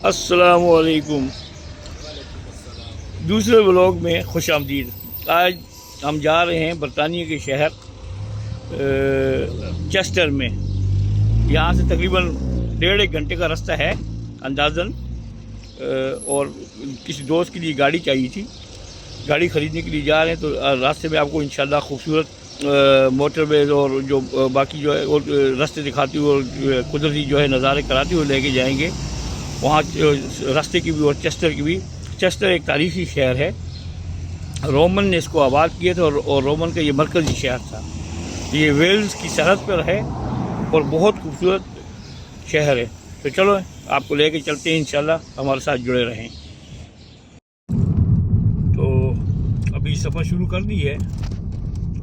अस्सलामुअलैकुम। दूसरे व्लॉग में खुश आमदीद। आज हम जा रहे हैं बरतानिया के शहर चेस्टर में। यहाँ से तकरीबन 1.5 घंटे का रास्ता है अंदाज़न। और किसी दोस्त के लिए गाड़ी चाहिए थी, गाड़ी ख़रीदने के लिए जा रहे हैं। तो रास्ते में आपको इंशाल्लाह खूबसूरत मोटरवेज और जो बाकी जो है और रास्ते दिखाती हुए और कुदरती जो है नज़ारे कराते हुए लेके जाएंगे वहाँ रास्ते की भी और चेस्टर की भी। चेस्टर एक तारीख़ी शहर है, रोमन ने इसको आबाद किया था और रोमन का ये मरकज़ी शहर था। ये वेल्स की सरहद पर है और बहुत खूबसूरत शहर है। तो चलो आपको लेके चलते हैं, इंशाल्लाह हमारे साथ जुड़े रहें। तो अभी सफ़र शुरू कर दी है,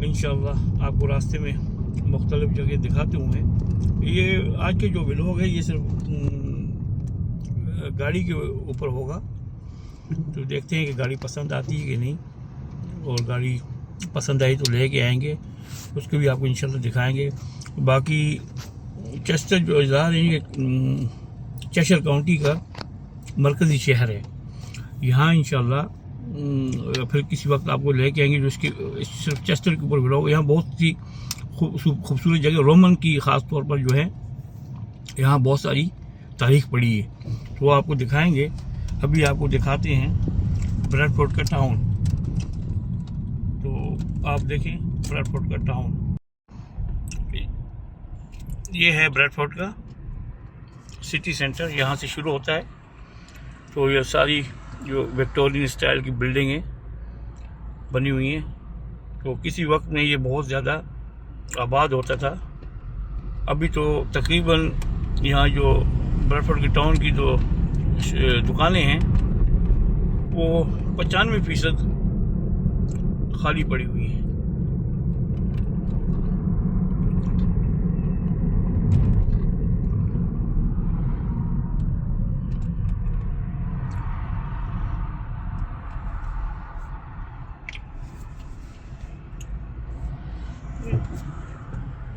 इंशाल्लाह आपको रास्ते में मुख्तलिफ़ जगह दिखाते हुए। ये आज के जो व्लॉग है ये सिर्फ गाड़ी के ऊपर होगा। तो देखते हैं कि गाड़ी पसंद आती है कि नहीं, और गाड़ी पसंद आई तो लेके आएंगे, उसको भी आपको इंशाल्लाह दिखाएंगे। बाकी चेस्टर जो इज़ार है ये चेशर काउंटी का मरकज़ी शहर है। यहाँ इंशाल्लाह फिर किसी वक्त आपको लेके आएंगे जो इसके सिर्फ चेस्टर के ऊपर व्लॉग। यहाँ बहुत सी खूबसूरत जगह रोमन की ख़ास तौर पर जो है यहाँ बहुत सारी तारीख पड़ी है, तो आपको दिखाएंगे। अभी आपको दिखाते हैं ब्रैडफोर्ड का टाउन। तो आप देखें ब्रैडफोर्ड का टाउन, ये है ब्रैडफोर्ड का सिटी सेंटर। यहाँ से शुरू होता है। तो ये सारी जो विक्टोरियन स्टाइल की बिल्डिंगें बनी हुई हैं। तो किसी वक्त में ये बहुत ज़्यादा आबाद होता था। अभी तो तकरीबन यहाँ जो ब्रैडफोर्ड के टाउन की जो दुकानें हैं वो 95% खाली पड़ी हुई हैं।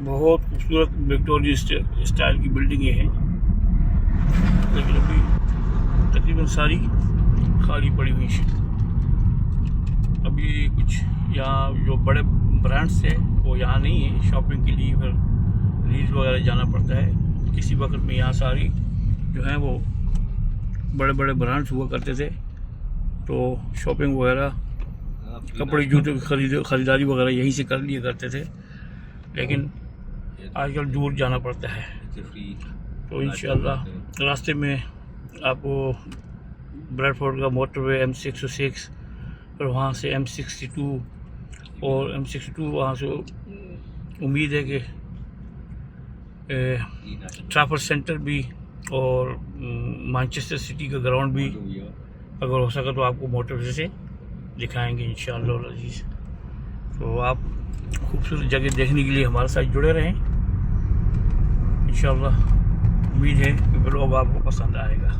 बहुत खूबसूरत विक्टोरियन स्टाइल की बिल्डिंगें हैं, लेकिन अभी तकरीबन सारी खाली पड़ी हुई हैं। अभी कुछ यहाँ जो बड़े ब्रांड्स हैं वो यहाँ नहीं है। शॉपिंग के लिए फिर लीज वगैरह जाना पड़ता है। किसी वक्त में यहाँ सारी जो है वो बड़े बड़े ब्रांड्स हुआ करते थे, तो शॉपिंग वगैरह कपड़े जूते की ख़रीदारी वगैरह यहीं से कर लिया करते थे। लेकिन आजकल दूर जाना पड़ता है। तो इंशाल्लाह रास्ते में आपको ब्रैडफोर्ड का मोटरवे M606 और वहाँ से M62 और M62 वहाँ से उम्मीद है कि ट्रैफर्ड सेंटर भी और मैनचेस्टर सिटी का ग्राउंड भी अगर हो सका तो आपको मोटरवे से दिखाएंगे इंशाअल्लाह अज़ीज़। तो आप खूबसूरत जगह देखने के लिए हमारे साथ जुड़े रहें। इंशाअल्लाह उम्मीद है कि व्लॉग आपको पसंद आएगा।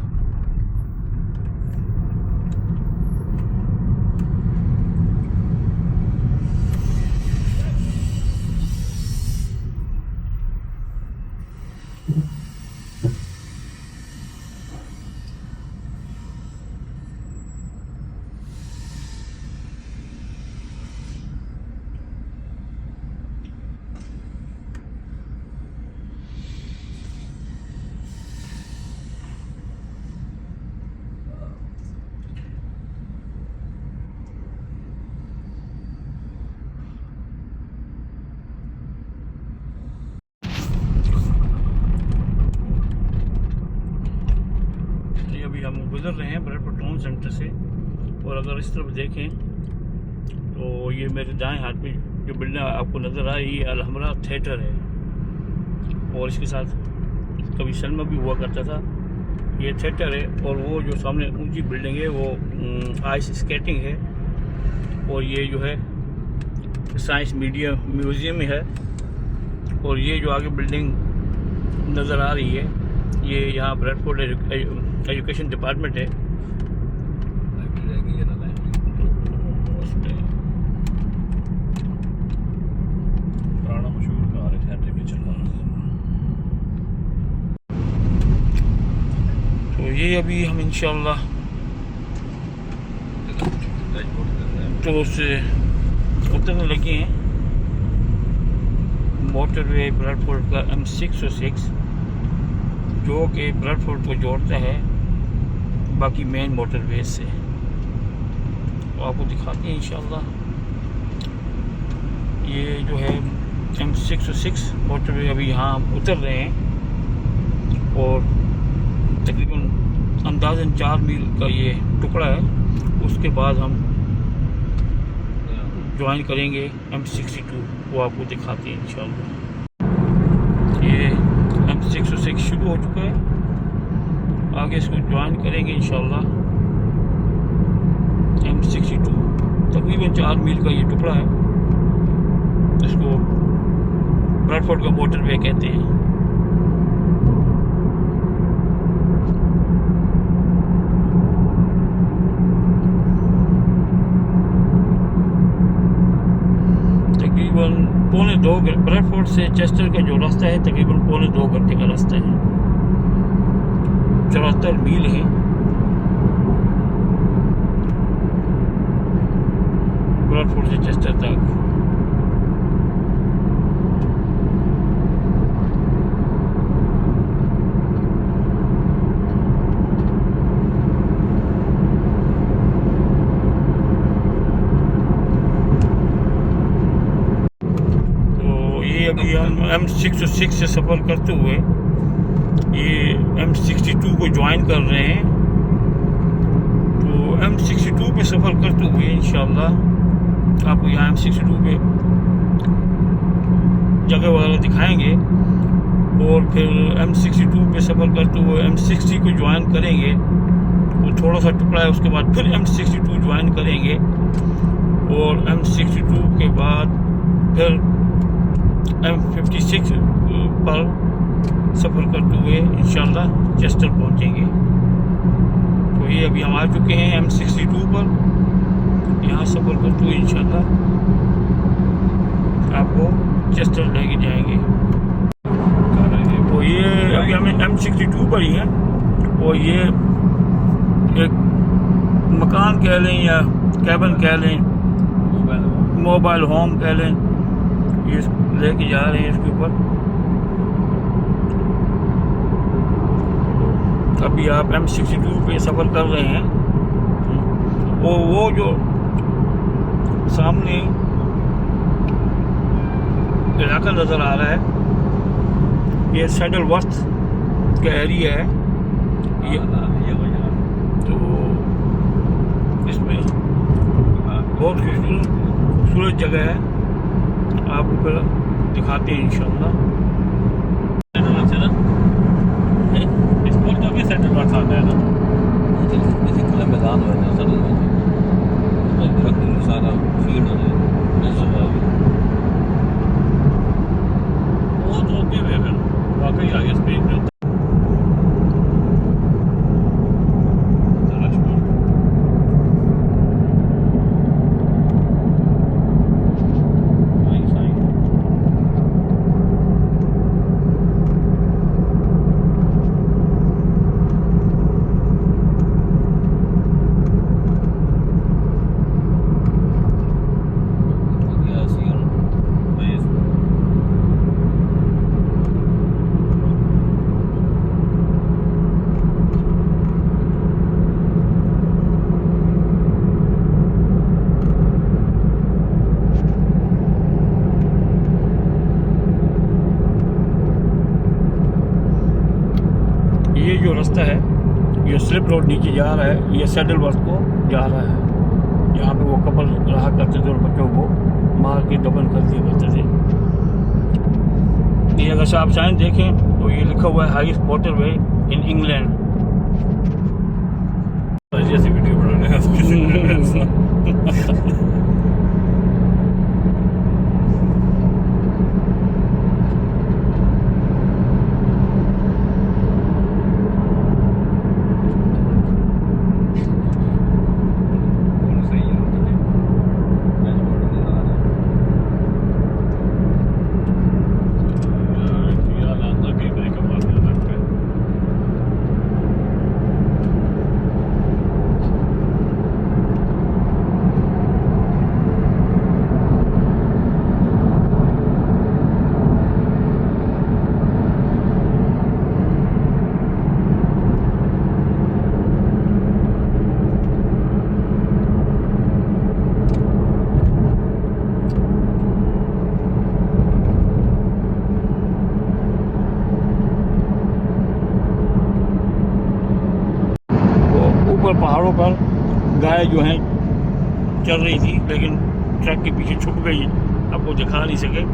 अभी हम गुजर रहे हैं ब्रैडफोर्ड टाउन सेंटर से, और अगर इस तरफ देखें तो ये मेरे दाएं हाथ में जो बिल्डिंग आपको नज़र आ रही है अलहमरा थिएटर है, और इसके साथ कभी सिनेमा भी हुआ करता था। ये थिएटर है, और वो जो सामने ऊंची बिल्डिंग है वो आइस स्केटिंग है, और ये जो है साइंस म्यूज़ियम है। और ये जो आगे बिल्डिंग नज़र आ रही है ये यहाँ ब्रैडफोर्ड एजुकेशन डिपार्टमेंट है। पुराना मशहूर कार है, ये अभी हम इंशाल्लाह तो से उतरने लगे हैं मोटरवे ब्रैडफोर्ड का M606 जो कि ब्रैडफोर्ड को जोड़ता है बाकी मेन मोटरवे से। तो आपको दिखाते हैं इंशाल्लाह। ये जो है M606 मोटरवे अभी यहाँ उतर रहे हैं और तकरीबन अंदाज़न 4 मील का ये टुकड़ा है। उसके बाद हम ज्वाइन करेंगे M62, वो आपको दिखाते हैं इंशाल्लाह। ये M606 शुरू हो चुका है, आगे इसको ज्वाइन करेंगे इंशाल्लाह। M62 तकरीबन 4 मील का ये टुकड़ा है, इसको ब्रैडफोर्ड का मोटरवे कहते हैं। तकरीबन पौने 2 ब्रैडफोर्ड से चेस्टर का जो रास्ता है तकरीबन पौने 2 घंटे का रास्ता है। 74 मील है। ब्रैडफोर्ड से चेस्टर तक। अभी हम M606 से सफ़र करते हुए ये M62 को ज्वाइन कर रहे हैं। तो M62 पे सफ़र करते हुए इंशाल्लाह आपको यहाँ M62 पे जगह वगैरह दिखाएंगे और फिर M62 पे सफ़र करते हुए M60 को ज्वाइन करेंगे। वो थोड़ा सा टुकड़ा है, उसके बाद फिर M62 ज्वाइन करेंगे और M62 के बाद फिर M56 पर सफ़र करते हुए इंशाल्लाह चेस्टर पहुंचेंगे। तो ये अभी हम आ चुके हैं M62 पर, यहाँ सफ़र करते हुए इंशाल्लाह आपको चेस्टर लेके जाएंगे। तो ये अभी हम M62 पर ही हैं और ये एक मकान कह लें या कैबिन कह लें, मोबाइल होम कह लें, ये लेके जा रहे हैं इसके ऊपर। अभी आप M62 पे सफ़र कर रहे हैं और वो जो सामने इलाका नज़र आ रहा है ये सैडलवर्थ का एरिया है। ये तो इसमें बहुत खूबसूरत जगह है, आपको फिर दिखाते हैं इंशाल्लाह। स्पोर्ट का भी सेंटर वर्थ आता है ना, जैसे खुला मैदान हो ना सर, सारा फील्ड हो जाए वो तो ओके है फिर वाकई आगे स्पेस में। ये जो रास्ता है ये स्लिप रोड नीचे जा रहा है, ये सैडलवर्थ को जा रहा है। यहाँ पे वो कपल रहा करते थे और बच्चों को मार के दफन कर दिया करते थे। ये अगर आप साइन देखें तो ये लिखा हुआ है हाईएस्ट मोटरवे इन इंग्लैंड। जैसी वीडियो बनाने ऊपर पहाड़ों पर गाय जो हैं चल रही थी, लेकिन ट्रक के पीछे छुप गई, आपको दिखा नहीं सके।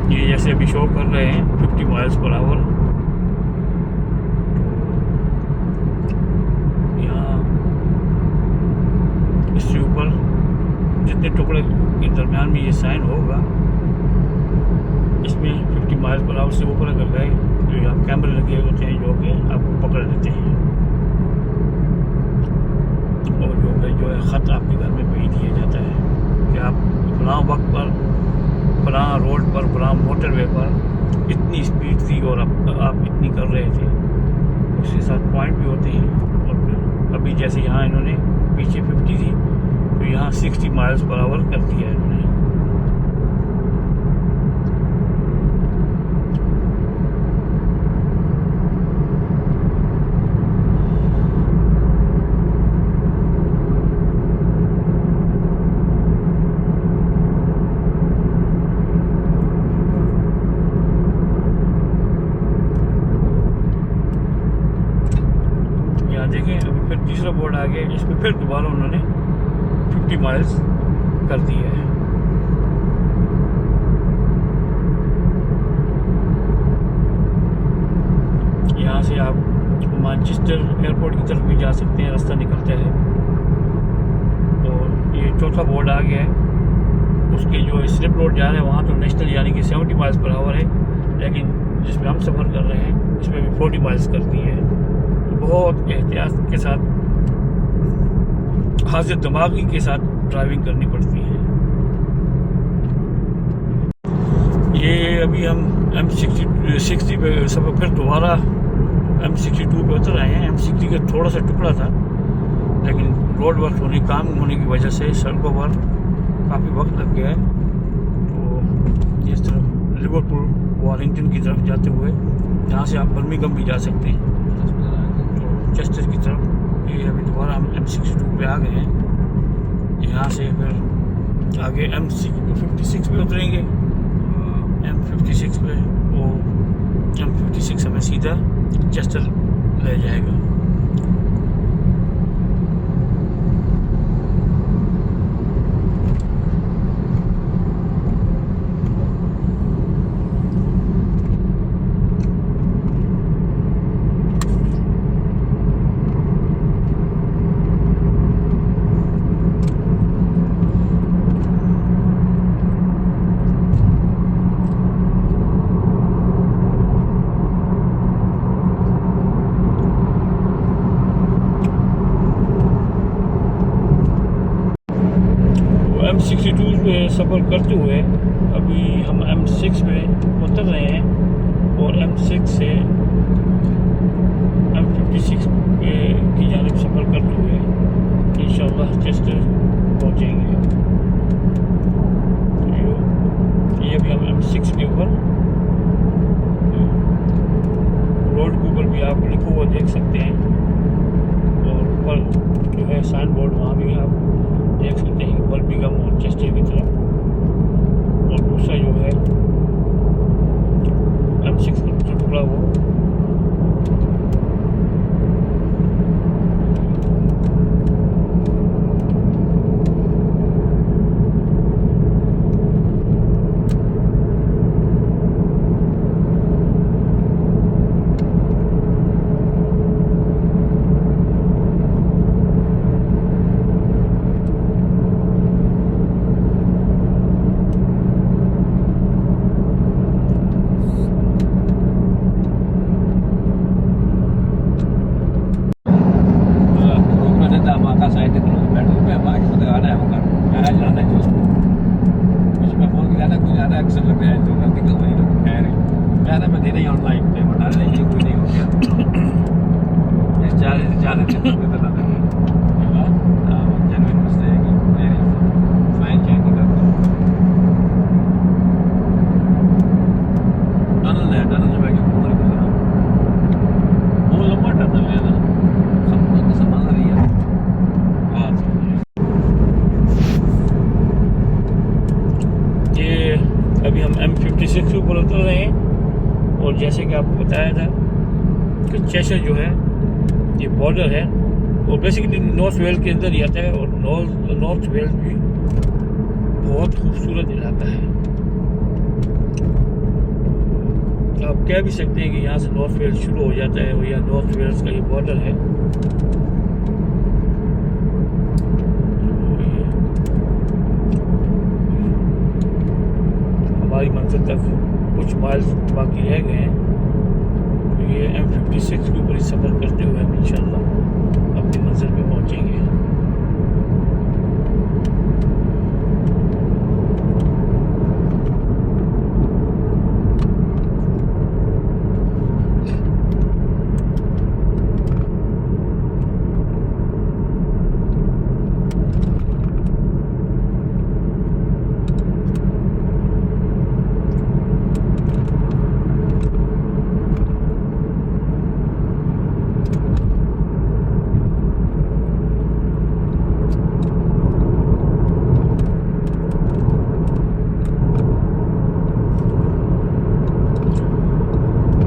ये जैसे अभी शो कर रहे हैं 50 माइल्स पर आवर। यहाँ इससे ऊपर जितने टुकड़े के दरमियान में ये साइन होगा, इसमें 50 माइल्स पर आवर से ऊपर अगर गए तो यहाँ कैमरे लगे होते हैं जो कि आपको पकड़ लेते हैं, और जो है ख़त आपके घर में भेज दिया जाता है कि आप फलां वक्त पर फलां रोड पर फलां मोटरवे पर इतनी स्पीड थी और आप इतनी कर रहे थे। उसके साथ पॉइंट भी होते हैं। और फिर अभी जैसे यहाँ इन्होंने पीछे 50 थी तो यहाँ 60 माइल्स पर आवर कर दिया इन्होंने। देखें अभी फिर तीसरा बोर्ड आ गया, इसमें फिर दोबारा उन्होंने 50 माइल्स कर दिया है। यहाँ से आप मैनचेस्टर एयरपोर्ट की तरफ भी जा सकते हैं, रास्ता निकलता है। और ये चौथा बोर्ड आ गया है, उसके जो स्लिप रोड जा रहे हैं वहाँ तो नेशनल यानी कि 70 माइल्स पर आवर है, लेकिन जिसमें हम सफ़र कर रहे हैं इसमें भी 40 माइल्स कर दी है। बहुत एहतियात के साथ, हाजिर दिमागी के साथ ड्राइविंग करनी पड़ती है। ये अभी हम M60 पे सब फिर दोबारा M62 पे उतर आए हैं। M60 का थोड़ा सा टुकड़ा था, लेकिन रोड वर्क होने काम होने की वजह से सड़कों पर काफ़ी वक्त लग गया है। तो इस तरफ लिवरपूल वारिंगटन की तरफ जाते हुए यहाँ से आप बर्मिंघम भी जा सकते हैं, चेस्टर की तरफ। ये अभी दोबारा हम M62 पे आ गए हैं। यहाँ से फिर आगे M56 पे उतरेंगे। M56 पे वो M56 हमें सीधा चेस्टर ले जाएगा। M62 पे सफ़र करते हुए अभी हम M6 में उतर रहे हैं, और M6 से M56 पे की जानिब सफ़र करते हुए इंशाअल्लाह चेस्टर पहुँचेंगे। ये अभी हम M6 के ऊपर, रोड के ऊपर भी आप लिखा हुआ देख सकते हैं, और ऊपर जो है साइन बोर्ड वहाँ भी आप देख सकते हैं, बर्मिंघम और चेस्टर की तरफ। और दूसरा जो है M6 का टुकड़ा वो चेशर जो है ये बॉर्डर है, और बेसिकली नॉर्थ वेल्स के अंदर ही आता है। और नॉर्थ वेल्स भी बहुत खूबसूरत इलाका है। आप कह भी सकते हैं कि यहाँ से नॉर्थ वेल्स शुरू हो जाता है, और या नॉर्थ वेल्स का ये बॉर्डर है। हमारी मंजिल तक कुछ माइल्स बाकी रह गए हैं, तो ये M56 के ऊपर ही सफ़र करते हुए हम इंशाल्लाह अपनी मंजिल पे पहुँचेंगे।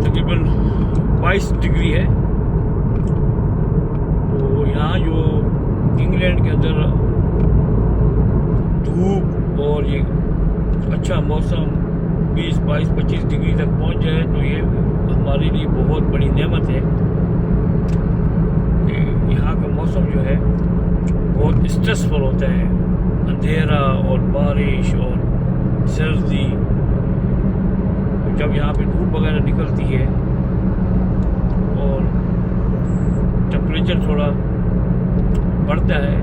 तकरीबन 22 डिग्री है। तो यहाँ जो इंग्लैंड के अंदर धूप और ये अच्छा मौसम 20, 22, 25 डिग्री तक पहुँच जाए, तो ये हमारे लिए बहुत बड़ी नेमत है। यहाँ का मौसम जो है बहुत स्ट्रेसफुल होता है, अंधेरा और बारिश और सर्दी। जब यहाँ पे धूप वगैरह निकलती है और टेम्परेचर थोड़ा बढ़ता है,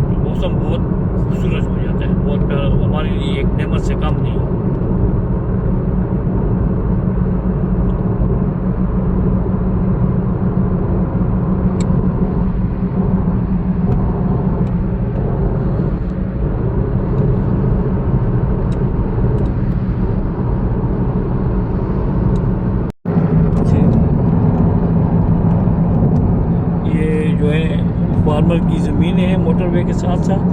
तो मौसम बहुत खूबसूरत हो जाता है, बहुत प्यारा। हमारे लिए एक नेमत से कम नहीं। जो है फार्मर की ज़मीनें हैं मोटरवे के साथ साथ।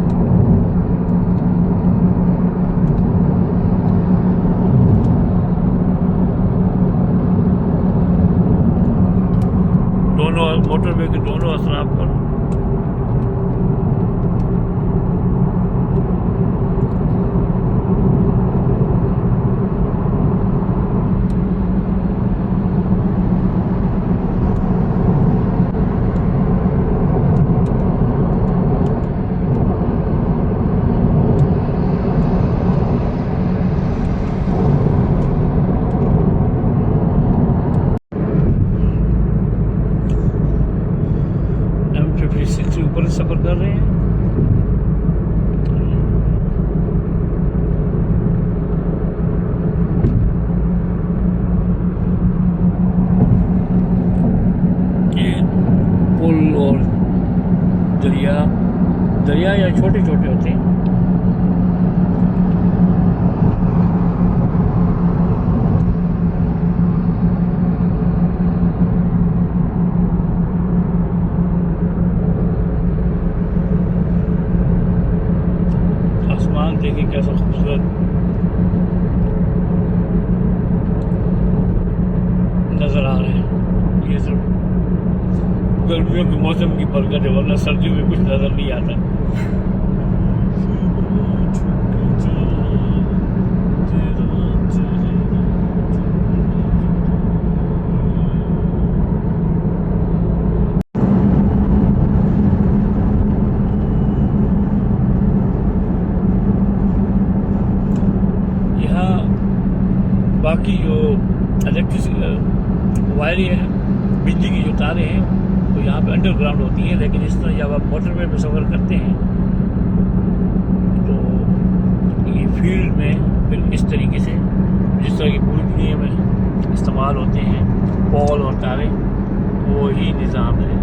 दोनों मोटरवे के दोनों असराफ पर M56 से ऊपर सफ़र कर रहे हैं। ये पुल और दरिया या छोटे छोटे होते हैं। आसमान देखिए कैसा खूबसूरत नज़र आ रहे हैं। ये सब गर्मियों के मौसम की बरकत है, वरना सर्दियों में कुछ नज़र नहीं आता। यहाँ बाकी जो इलेक्ट्रिसिटी वायरें हैं, बिजली की जो तारें हैं, तो यहाँ पे अंडरग्राउंड होती हैं। लेकिन इस तरह जब आप मोटरवे में सफ़र करते हैं, तो ये फील्ड में फिर इस तरीके से जिस तरह की पूरी दुनिया में इस्तेमाल होते हैं पोल और तारे, वो ही निज़ाम है।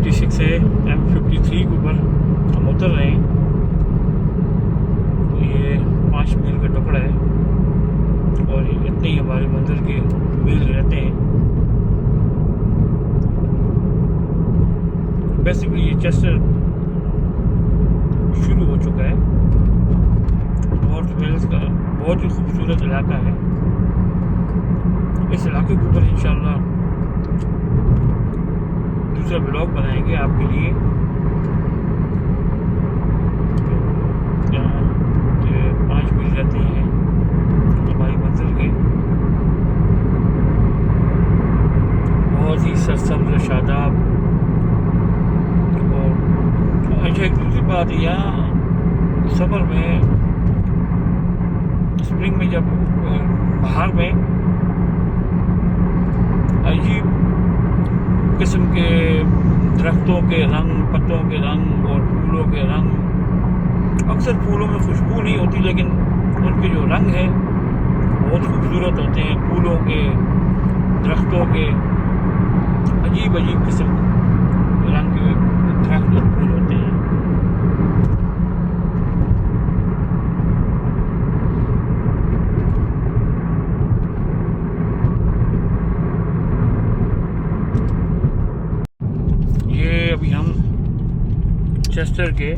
M56 है, M53 के ऊपर हम उतर रहे हैं। ये 5 मील का टुकड़ा है और इतने ही हमारे मंजिल के मील रहते हैं। बेसिकली ये चेस्टर शुरू हो चुका है। नॉर्थ वेल्स का बहुत ही खूबसूरत इलाका है। इस इलाके के ऊपर इंशाल्लाह दूसरा ब्लॉग बनाएंगे आपके लिए। यहाँ 5 मील रहते हैं हमारी मंजिल के। बहुत ही सरसब्ज़ शादाब। और अच्छा, एक दूसरी बात, यहाँ समर में, स्प्रिंग में, जब बाहर में अजीब किस्म के दरख्तों के रंग, पत्तों के रंग और फूलों के रंग। अक्सर फूलों में खुशबू नहीं होती, लेकिन उनके जो रंग हैं बहुत खूबसूरत होते हैं। फूलों के, दरख्तों के अजीब अजीब किस्म रंग के दरख्त और फूल होते हैं। ये अभी हम चेस्टर के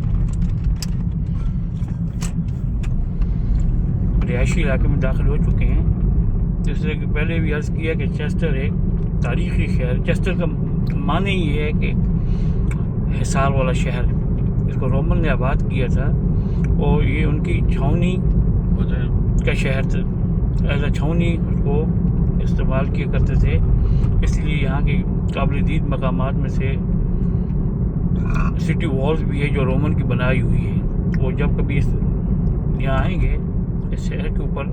रिहायशी इलाके में दाखिल हो चुके हैं। जैसे कि पहले भी अर्ज़ किया कि चेस्टर एक तारीख़ी शहर। चेस्टर का माने ये है कि हिसार वाला शहर। इसको रोमन ने आबाद किया था और ये उनकी छावनी का शहर था। एज अ छावनी उसको इस्तेमाल किया करते थे। इसलिए यहाँ के काबिल-ए-दीद मकामात में से सिटी वॉल्स भी है जो रोमन की बनाई हुई है। वो जब कभी यहाँ आएंगे इस शहर के ऊपर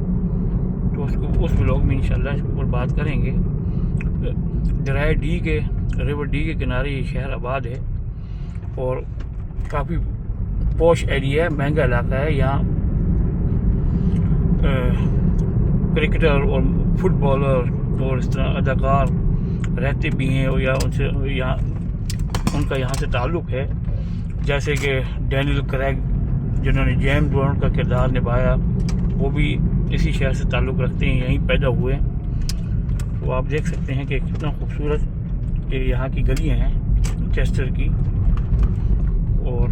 तो उसको उस व्लॉग में इंशाल्लाह इसके ऊपर बात करेंगे। दरिया डी के, रिवर डी के किनारे ये शहर आबाद है और काफ़ी पॉश एरिया है, महंगा इलाका है। यहाँ क्रिकेटर और फुटबॉलर और इस तरह अदाकार रहते भी हैं और या उनसे यहाँ उनका यहाँ से ताल्लुक़ है। जैसे कि डैनियल क्रेग जिन्होंने जेम्स बॉन्ड का किरदार निभाया, वो भी इसी शहर से ताल्लुक़ रखते हैं, यहीं पैदा हुए। तो आप देख सकते हैं कि कितना खूबसूरत ये यहाँ की गलियाँ हैं चेस्टर की। और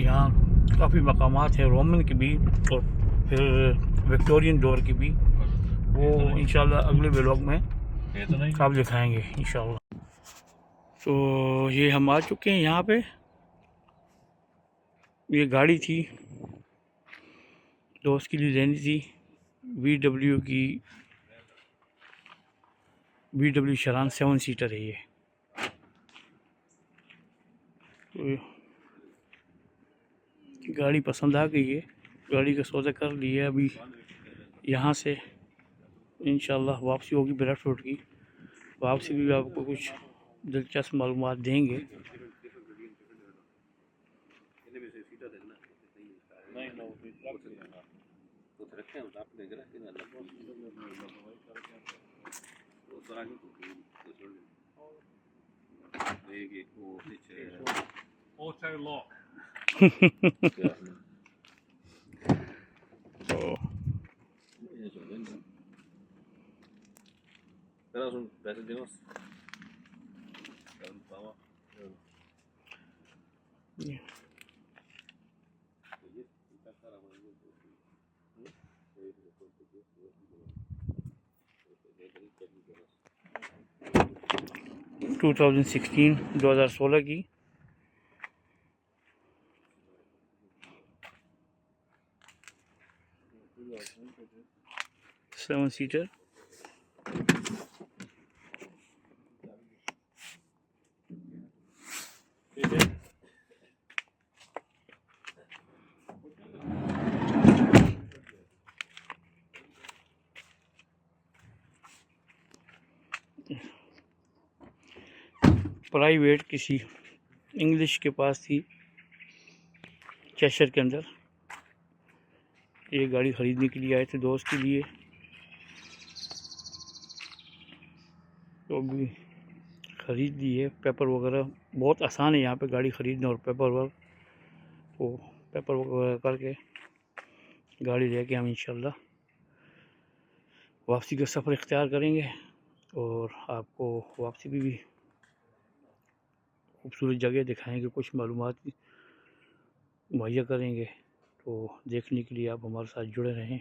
यहाँ काफ़ी मकामात हैं रोमन की भी और फिर विक्टोरियन दौर की भी। वो इंशाल्लाह अगले व्लॉग में आप दिखाएंगे इंशाल्लाह। तो ये हम आ चुके हैं यहाँ पे। ये गाड़ी थी, दोस्त के लिए लेनी थी, VW की, VW शरान 7 सीटर है ये। तो गाड़ी पसंद आ गई है, गाड़ी का सौदा कर लिया। अभी यहाँ से इंशाल्लाह वापसी होगी ब्रेडफोर्ड की। वापसी भी आपको कुछ दिलचस्प मालूमात देंगे। Auto lock. Teraz un pedazo de nos. Yeah. 2016 की 7 सीटर। प्राइवेट किसी इंग्लिश के पास थी चेशर के अंदर। ये गाड़ी ख़रीदने के लिए आए थे दोस्त के लिए। तो अभी ख़रीद ली है। पेपर वगैरह बहुत आसान है यहाँ पे गाड़ी ख़रीदना और पेपर वर्क, तो पेपर वगैरह करके गाड़ी लेके हम इंशाल्लाह वापसी का सफ़र इख्तियार करेंगे और आपको वापसी भी खूबसूरत जगह दिखाएंगे, कुछ मालूमात मुहैया करेंगे। तो देखने के लिए आप हमारे साथ जुड़े रहें।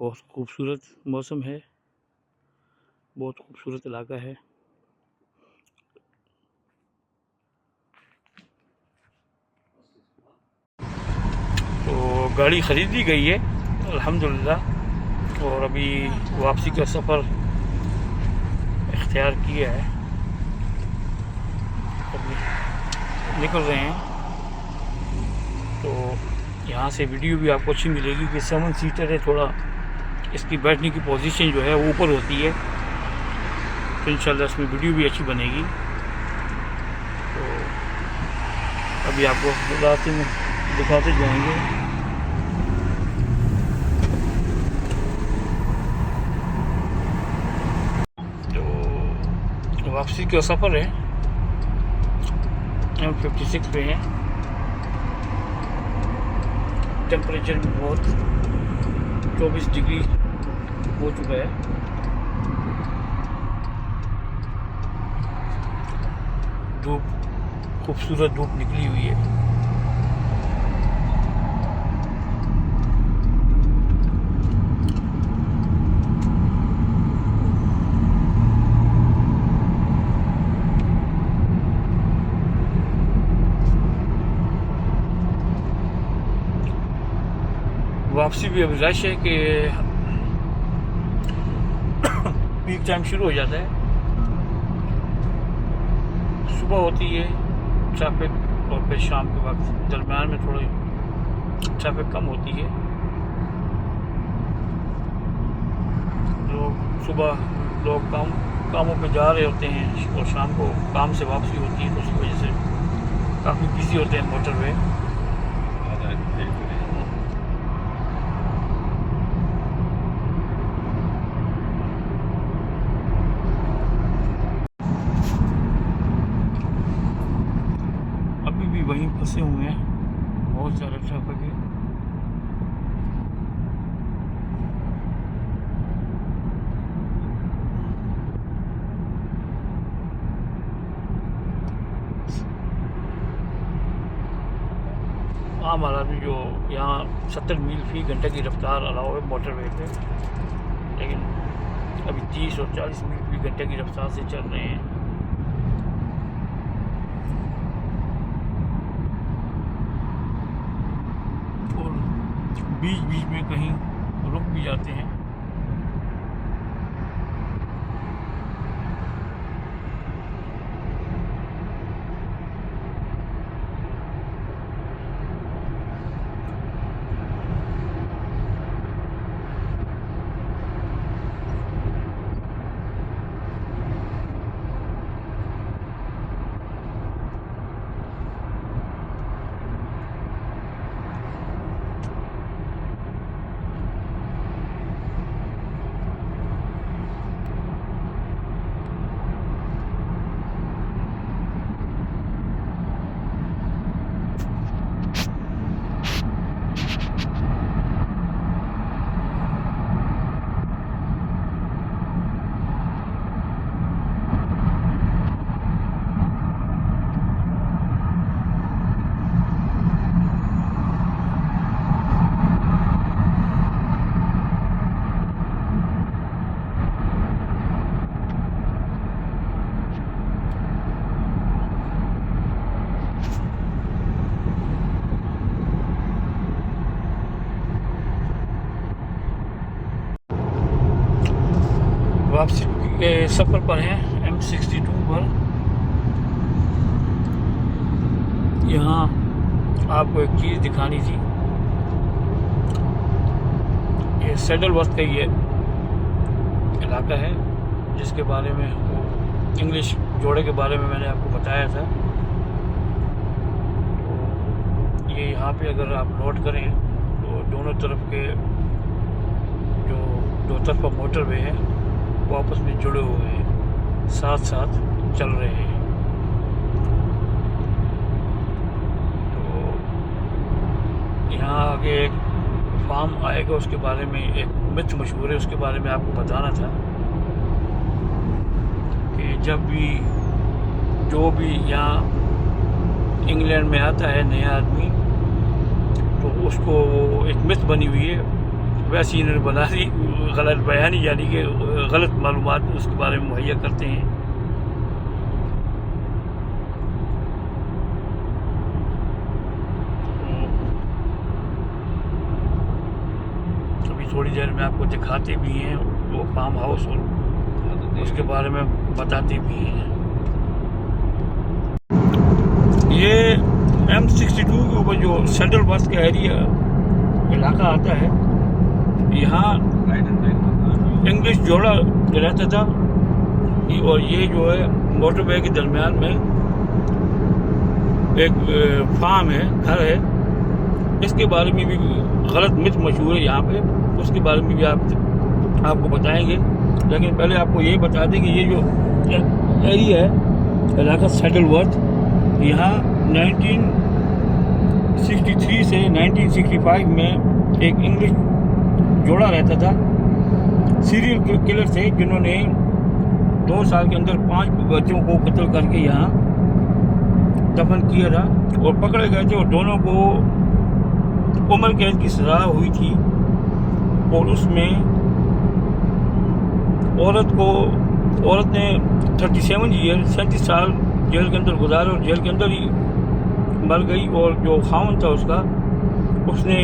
बहुत खूबसूरत मौसम है, बहुत खूबसूरत इलाका है। तो गाड़ी ख़रीद ली गई है अल्हम्दुलिल्लाह, और अभी वापसी का सफ़र इख्तियार किया है, अभी निकल रहे हैं। तो यहाँ से वीडियो भी आपको अच्छी मिलेगी कि 7 सीटर है, थोड़ा इसकी बैठने की पोजीशन जो है वो ऊपर होती है, तो इंशाल्लाह इसमें वीडियो भी अच्छी बनेगी। तो अभी आपको रास्ते में दिखाते जाएंगे। तो वापसी का सफ़र है, हम 56 पे हैं। टेम्परेचर भी बहुत 24 डिग्री हो चुका है। धूप, खूबसूरत धूप निकली हुई है। वापसी भी अभी रश है कि पीक टाइम शुरू हो जाता है। सुबह होती है ट्रैफिक, और फिर शाम के वक्त दरम्यान में थोड़ी ट्रैफिक कम होती है। लोग कामों पे जा रहे होते हैं और शाम को काम से वापसी होती है, तो उस वजह से काफ़ी बिजी होते हैं मोटरवे। वहीं फंसे हुए हैं, बहुत सारा ट्रैफिक है। आम आदमी जो यहाँ 70 मील फी घंटे की रफ्तार अलाउ है मोटरवे पे, लेकिन अभी 30 और 40 मील फी घंटे की रफ्तार से चल रहे हैं। बीच बीच में कहीं रुक भी जाते हैं। वापसी के सफ़र पर हैं M62 पर। यहाँ आपको एक चीज़ दिखानी थी, ये सैडलवर्थ का ये इलाका है जिसके बारे में वो इंग्लिश जोड़े के बारे में मैंने आपको बताया था। तो ये यहाँ पे अगर आप नोट करें तो दोनों तरफ के जो दो तरफा मोटरवे है, वो आपस में जुड़े हुए हैं, साथ साथ चल रहे हैं। तो यहाँ आगे एक फार्म आएगा, उसके बारे में एक मिथ मशहूर है, उसके बारे में आपको बताना था कि जब भी जो भी यहाँ इंग्लैंड में आता है नया आदमी, तो उसको एक मिथ बनी हुई है, वैसे इन्होंने बना दी, गलत बयानी, यानी कि गलत मालूमात उसके बारे में मुहैया करते हैं। अभी थोड़ी देर में आपको दिखाते भी हैं वो फार्म हाउस और उसके बारे में बताते भी हैं। ये M62 के ऊपर जो सेंट्रल बस का एरिया इलाका आता है, यहाँ इंग्लिश जोड़ा रहता था, और ये जो है मोटरवे के दरमियान में एक फार्म है, घर है, इसके बारे में भी गलत मिथ मशहूर है यहाँ पे, उसके बारे में भी आपको बताएंगे। लेकिन पहले आपको ये बता दें कि ये जो एरिया है इलाका सेटलवर्थ, यहाँ 1963 से 1965 में एक इंग्लिश जोड़ा रहता था, सीरियल किलर थे, जिन्होंने 2 साल के अंदर 5 बच्चों को कत्ल करके यहाँ दफन किया था और पकड़े गए थे, और दोनों को उम्र कैद की सजा हुई थी। और उसमें औरत ने 37 साल जेल के अंदर गुजारे और जेल के अंदर ही मर गई, और जो खावन था उसने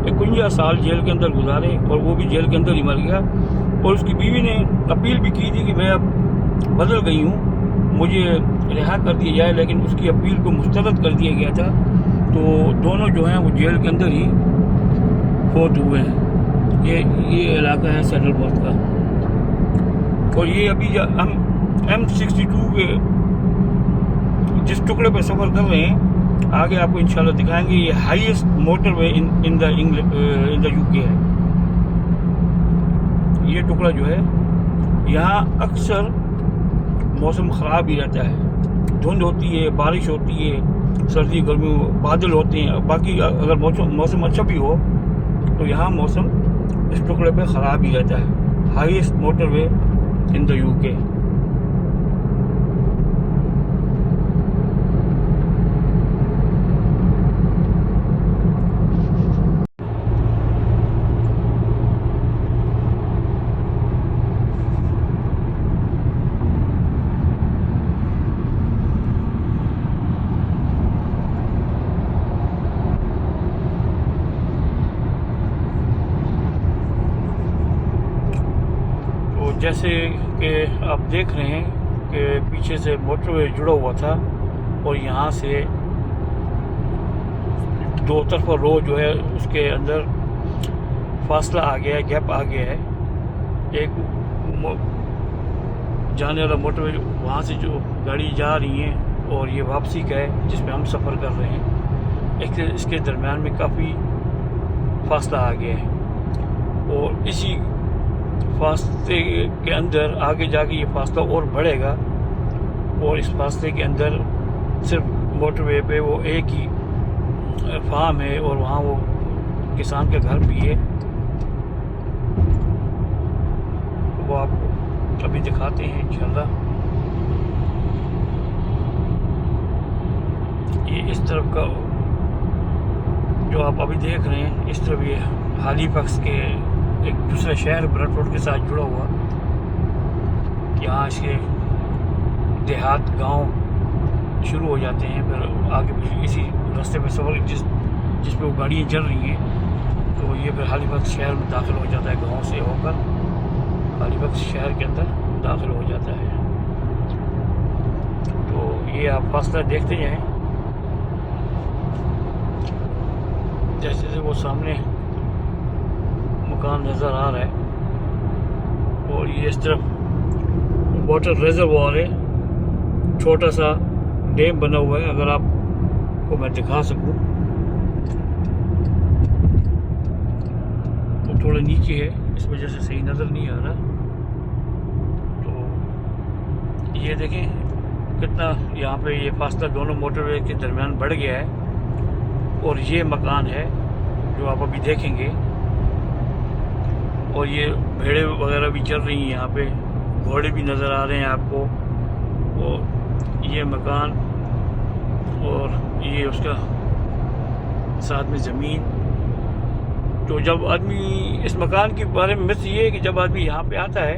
51 साल जेल के अंदर गुजारे और वो भी जेल के अंदर ही मर गया। और उसकी बीवी ने अपील भी की थी कि मैं अब बदल गई हूँ, मुझे रिहा कर दिया जाए, लेकिन उसकी अपील को मुस्तरद कर दिया गया था। तो दोनों जो हैं वो जेल के अंदर ही फोत हुए हैं। ये इलाका है सेटलवर्थ का, और ये अभी हम M62 के जिस टुकड़े पर सफ़र कर रहे हैं, आगे आपको इंशाल्लाह दिखाएंगे। ये highest motorway in the UK है। ये टुकड़ा जो है, यहाँ अक्सर मौसम ख़राब ही रहता है, धुंध होती है, बारिश होती है, सर्दी गर्मी बादल होते हैं। बाकी अगर मौसम अच्छा भी हो तो यहाँ मौसम इस टुकड़े पे ख़राब ही रहता है। Highest motorway in the UK। जैसे कि आप देख रहे हैं कि पीछे से मोटरवे जुड़ा हुआ था, और यहाँ से 2 तरफा रोड जो है उसके अंदर फासला आ गया है, गैप आ गया है। एक जाने वाला मोटरवे वहाँ से जो गाड़ी जा रही है, और ये वापसी का है जिसमें हम सफ़र कर रहे हैं, इसके दरमियान में काफ़ी फासला आ गया है। और इसी फासले के अंदर आगे जाके ये फासला और बढ़ेगा, और इस फासले के अंदर सिर्फ मोटरवे पे वो एक ही फार्म है, और वहाँ वो किसान का घर भी है। तो वो आपको अभी दिखाते हैं इंशाल्लाह। ये इस तरफ का जो आप अभी देख रहे हैं, इस तरफ ये हालीफैक्स के एक दूसरा शहर ब्रेडफोर्ड के साथ जुड़ा हुआ। यहाँ इसके देहात गांव शुरू हो जाते हैं, फिर आगे भी इसी रास्ते पे सफ़र जिस पे वो गाड़ियाँ चल रही हैं, तो ये फिर हालीफैक्स शहर में दाखिल हो जाता है। गांव से होकर हालीफैक्स शहर के अंदर दाखिल हो जाता है। तो ये आप फासला देखते जाएँ, जैसे जैसे वो सामने मकान नज़र आ रहा है। और ये इस तरफ वाटर रिजर्वॉयर है, छोटा सा डैम बना हुआ है। अगर आपको मैं दिखा सकूं तो थोड़ा नीचे है, इस वजह से सही नज़र नहीं आ रहा। तो ये देखें कितना यहाँ पे ये फासला दोनों मोटरवे के दरमियान बढ़ गया है। और ये मकान है जो आप अभी देखेंगे, और ये भेड़े वगैरह भी चल रही हैं यहाँ पे, घोड़े भी नज़र आ रहे हैं आपको। और ये मकान और ये उसका साथ में ज़मीन। तो जब आदमी इस मकान के बारे में मिथ ये है कि जब आदमी यहाँ पे आता है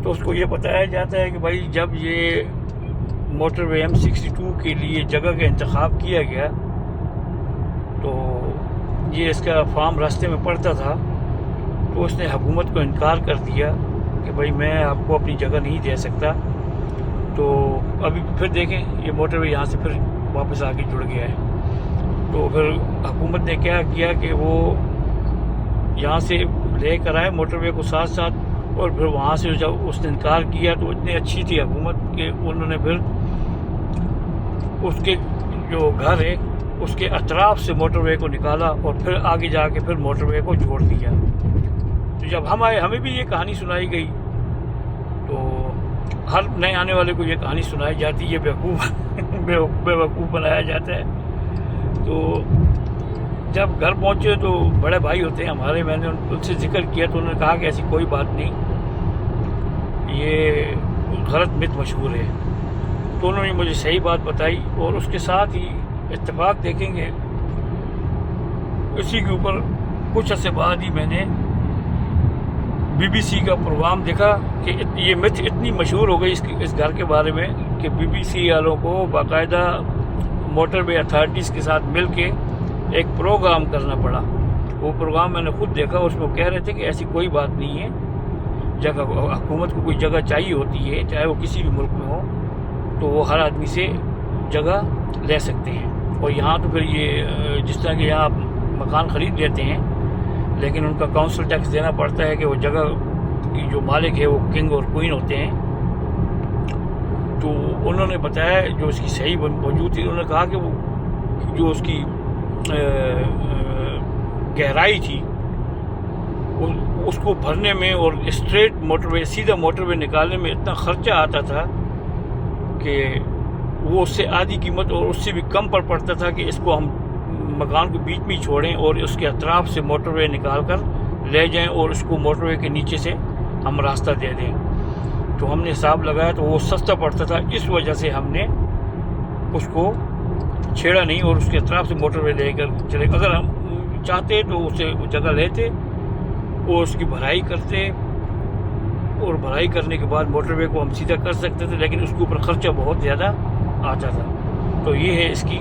तो उसको ये बताया जाता है कि भाई जब ये मोटरवे M62 के लिए जगह का इंतखाब किया गया तो ये इसका फार्म रास्ते में पड़ता था, तो उसने हुकूमत को इनकार कर दिया कि भाई मैं आपको अपनी जगह नहीं दे सकता। तो अभी फिर देखें ये मोटरवे यहाँ से फिर वापस आके जुड़ गया है। तो फिर हुकूमत ने क्या किया कि वो यहाँ से लेकर आए मोटरवे को साथ साथ, और फिर वहाँ से जब उसने इनकार किया तो इतनी अच्छी थी हुकूमत कि उन्होंने फिर उसके जो घर है उसके अतराफ से मोटरवे को निकाला और फिर आगे जाके फिर मोटरवे को जोड़ दिया। तो जब हम आए हमें भी ये कहानी सुनाई गई, तो हर नए आने वाले को ये कहानी सुनाई जाती है, बेवकूफ़ बनाया जाता है। तो जब घर पहुँचे तो बड़े भाई होते हैं हमारे, मैंने उनसे जिक्र किया तो उन्होंने कहा कि ऐसी कोई बात नहीं, ये गलत मिथ मशहूर है। तो उन्होंने मुझे सही बात बताई, और उसके साथ ही इत्तेफाक देखेंगे इसी के ऊपर कुछ अर्से बाद ही मैंने BBC का प्रोग्राम देखा कि ये मिथ इतनी मशहूर हो गई इस घर के बारे में कि BBC वालों को बाकायदा मोटरवे अथॉरिटीज़ के साथ मिल के एक प्रोग्राम करना पड़ा। वो प्रोग्राम मैंने खुद देखा, उसमें वो कह रहे थे कि ऐसी कोई बात नहीं है, जगह हुकूमत को कोई जगह चाहिए होती है, चाहे वो किसी भी मुल्क में हो, तो वो हर आदमी से जगह ले सकते हैं। और यहाँ तो फिर ये जिस तरह के यहाँ मकान ख़रीद लेते हैं, लेकिन उनका काउंसिल टैक्स देना पड़ता है कि वो जगह की जो मालिक है वो किंग और क्वीन होते हैं। तो उन्होंने बताया जो उसकी सही मौजूद थी, उन्होंने कहा कि वो जो उसकी गहराई थी उसको भरने में और स्ट्रेट मोटरवे सीधा मोटरवे निकालने में इतना ख़र्चा आता था कि वो उससे आधी कीमत और उससे भी कम पर पड़ता था कि इसको हम मकान को बीच में छोड़ें और उसके अतराफ से मोटरवे निकाल कर ले जाएं और उसको मोटरवे के नीचे से हम रास्ता दे दें। तो हमने हिसाब लगाया तो वो सस्ता पड़ता था, इस वजह से हमने उसको छेड़ा नहीं और उसके अतराफ से मोटरवे लेकर चले। अगर हम चाहते तो उसे जगह लेते और उसकी भराई करते, और भराई करने के बाद मोटरवे को हम सीधा कर सकते थे, लेकिन उसके ऊपर ख़र्चा बहुत ज़्यादा आता था। तो ये है इसकी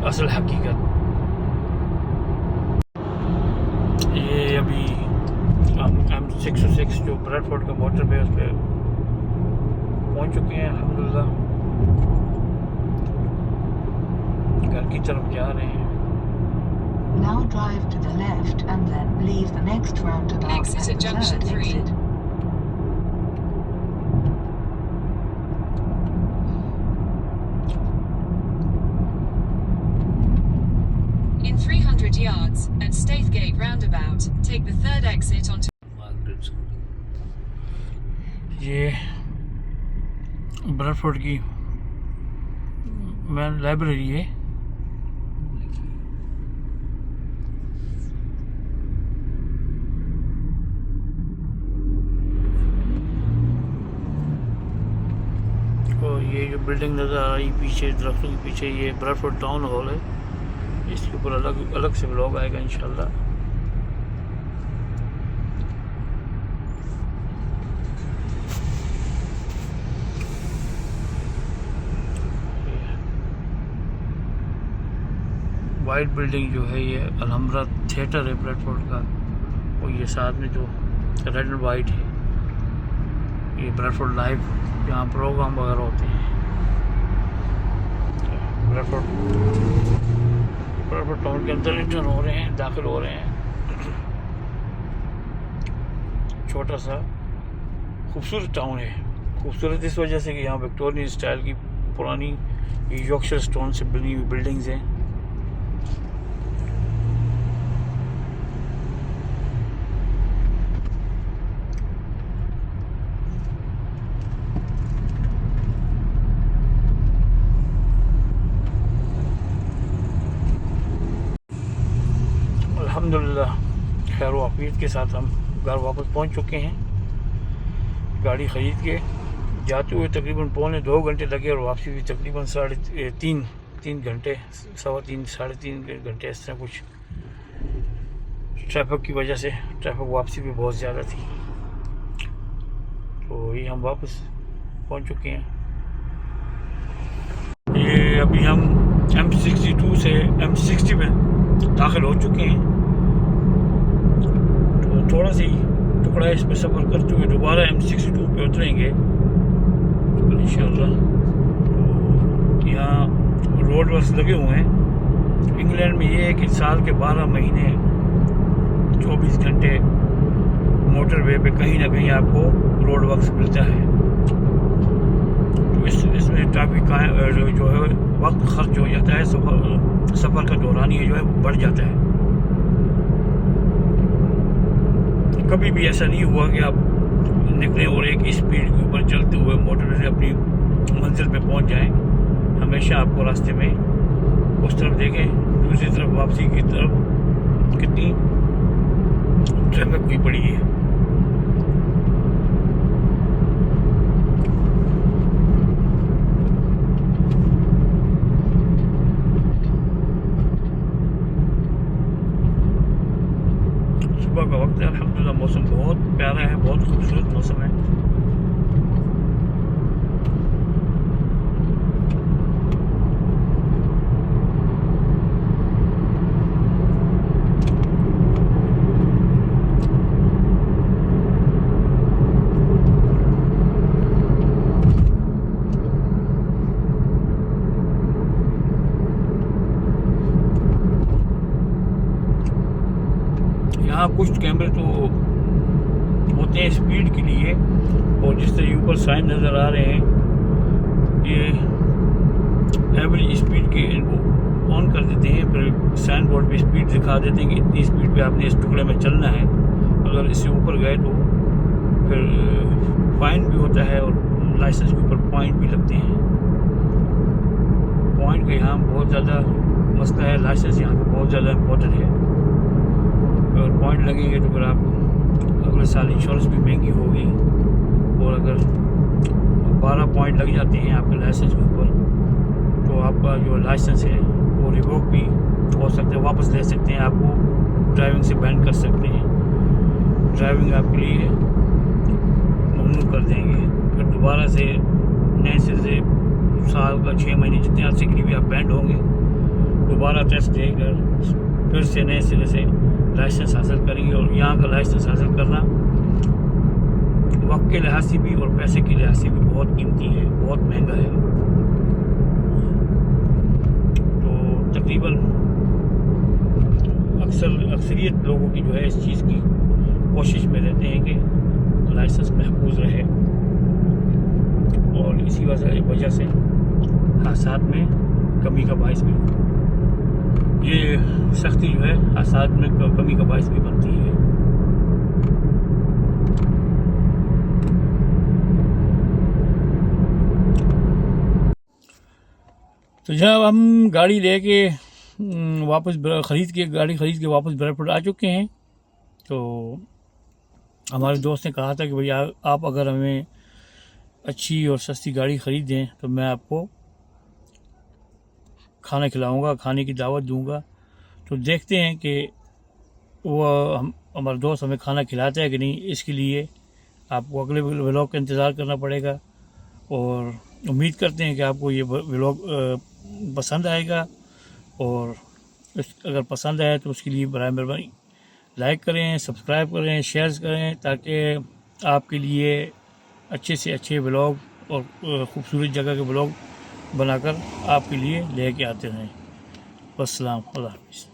असल हकीकत। ये अभी M606 जो ब्रैडफोर्ड का मोटरवे उस पर पहुँच चुके हैं अल्हम्दुलिल्लाह, घर की तरफ जा रहे हैं। Now drive to the left and then leave the next roundabout Exit at junction 3. exit. In 300 yards, at Staithgate roundabout, take the third exit onto ये ब्रैडफोर्ड की मेन लाइब्रेरी है। और ये जो बिल्डिंग नज़र आ रही पीछे दरख्तों के पीछे, ये ब्रैडफोर्ड टाउन हॉल है। इसके ऊपर अलग से ब्लॉग आएगा इंशाल्लाह। वाइट बिल्डिंग जो है ये अलहम्रा थिएटर है ब्रैडफोर्ड का, और ये साथ में जो रेड एंड वाइट है ये ब्रैडफोर्ड लाइव, यहाँ प्रोग्राम वगैरह होते हैं। ब्रैडफोर्ड टाउन के अंदर इंटर हो रहे हैं, दाखिल हो रहे हैं। छोटा सा खूबसूरत टाउन है, खूबसूरत इस वजह से कि यहाँ विक्टोरियन स्टाइल की पुरानी यॉर्कशायर स्टोन से बनी हुई बिल्डिंग्स हैं। आफियत के साथ हम घर वापस पहुंच चुके हैं। गाड़ी ख़रीद के जाते हुए तकरीबन 2.25 घंटे लगे और वापसी भी तकरीबन 3.5 घंटे, 3.25 साढ़े 3 घंटे, इस तरह कुछ। ट्रैफिक की वजह से ट्रैफिक वापसी भी बहुत ज़्यादा थी। तो ये हम वापस पहुंच चुके हैं। ये अभी हम M62 से M60 में दाखिल हो चुके हैं। तो थोड़ा सा ही टुकड़ा इस पर सफ़र करते हुए दोबारा M62 पे उतरेंगे तो इंशाअल्लाह। तो यहाँ रोड वर्क्स लगे हुए हैं। इंग्लैंड में ये है कि साल के 12 महीने 24 घंटे मोटरवे पे कहीं ना कहीं आपको रोड वर्क्स मिलता है। तो इसमें काफ़ी जो है वक्त खर्च हो जाता है, सफ़र का दौरानिया जो है वो बढ़ जाता है। कभी भी ऐसा नहीं हुआ कि आप निकलें और एक स्पीड के ऊपर चलते हुए मोटरवे से अपनी मंजिल पे पहुंच जाएं। हमेशा आपको रास्ते में उस तरफ देखें, दूसरी तरफ वापसी की तरफ कितनी ट्रैफिक हुई पड़ी है। सुबह का वक्त है, अल्हम्दुलिल्लाह मौसम बहुत प्यारा है, बहुत खूबसूरत मौसम है। यहाँ कुछ कैमरे तो होते हैं स्पीड के लिए, और जिस तरह ऊपर साइन नज़र आ रहे हैं ये एवरेज स्पीड के, इनको ऑन कर देते हैं, फिर साइन बोर्ड पे स्पीड दिखा देते हैं कि इतनी स्पीड पे आपने इस टुकड़े में चलना है। अगर इससे ऊपर गए तो फिर फाइन भी होता है और लाइसेंस के ऊपर पॉइंट भी लगते हैं। पॉइंट का यहाँ बहुत ज़्यादा मसला है, लाइसेंस यहाँ का बहुत ज़्यादा इम्पोर्टेंट है। अगर पॉइंट लगेंगे तो फिर आपको अगले साल इंश्योरेंस भी महंगी होगी, और अगर 12 पॉइंट लग जाते हैं आपके लाइसेंस के ऊपर तो आपका जो लाइसेंस है वो रिवोक भी हो सकता है, वापस ले सकते हैं, आपको ड्राइविंग से बैन कर सकते हैं, ड्राइविंग आपके लिए ममनू कर देंगे। फिर दोबारा से नए सिरे से साल का 6 महीने जितने अर्से के लिए भी आप बैंड होंगे, दोबारा टेस्ट देकर फिर से नए सिरे से लाइसेंस हासिल करेंगे। और यहाँ का लाइसेंस हासिल करना वक्त के लिहाज से भी और पैसे के लिहाज से भी बहुत कीमती है, बहुत महंगा है। तो तकरीबन अक्सरियत लोगों की जो है इस चीज़ की कोशिश में रहते हैं कि लाइसेंस महफूज रहे, और इसी वजह से हादसात में कमी का बाइस भी, ये सख्ती जो है हादसात में कमी का बाइस भी बनती है। तो जब हम गाड़ी लेके वापस गाड़ी ख़रीद के वापस ब्रैडफोर्ड आ चुके हैं, तो हमारे दोस्त ने कहा था कि भैया आप अगर हमें अच्छी और सस्ती गाड़ी ख़रीद दें तो मैं आपको खाना खिलाऊंगा, खाने की दावत दूंगा। तो देखते हैं कि वो हमारा दोस्त हमें खाना खिलाता है कि नहीं। इसके लिए आपको अगले व्लॉग का इंतज़ार करना पड़ेगा, और उम्मीद करते हैं कि आपको ये व्लॉग पसंद आएगा, और अगर पसंद आए तो उसके लिए बराए मेहरबानी लाइक करें, सब्सक्राइब करें, शेयर करें, ताकि आपके लिए अच्छे से अच्छे व्लॉग और ख़ूबसूरत जगह के व्लॉग बनाकर आपके लिए लेके आते रहें। वस्सलाम, अल्लाह हाफ़िज़।